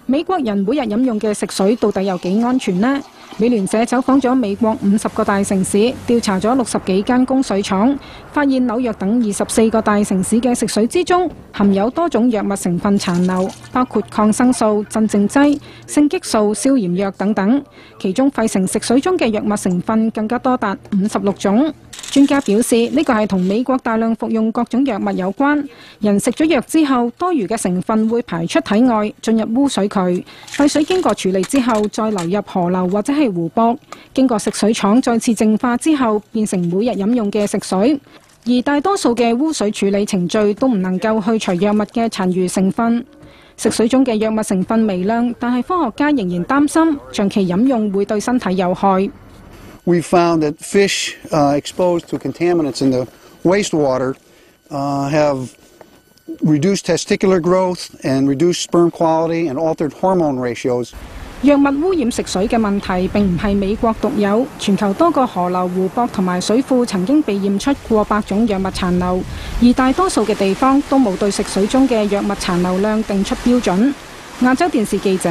美國人每日飲用嘅食水到底有幾安全呢？美聯社走訪咗美國50個大城市，調查咗60幾間供水廠，發現紐約等24個大城市嘅食水之中含有多種藥物成分殘留，包括抗生素、鎮靜劑、性激素、消炎藥等等。其中費城食水中嘅藥物成分更加多達56種。專家表示，呢個係同美國大量服用各種藥物有關。人食咗藥之後，多餘嘅成分會排出體外，進入污水渠。廢水經過處理之後，再流入河流或者係湖泊，經過食水廠再次淨化之後，變成每日飲用嘅食水。而大多數嘅污水處理程序都唔能夠去除藥物嘅殘餘成分。食水中嘅藥物成分微量，但係科學家仍然擔心長期飲用會對身體有害。We found that fish exposed to contaminants in the wastewater have reduced testicular growth and reduced sperm quality and altered hormone ratios. 藥物污染食水嘅問題並唔係美國獨有，全球多個河流、湖泊同埋水庫曾經被驗出過百種藥物殘留，而大多數嘅地方都冇對食水中嘅藥物殘留量定出標準。亞洲電視記者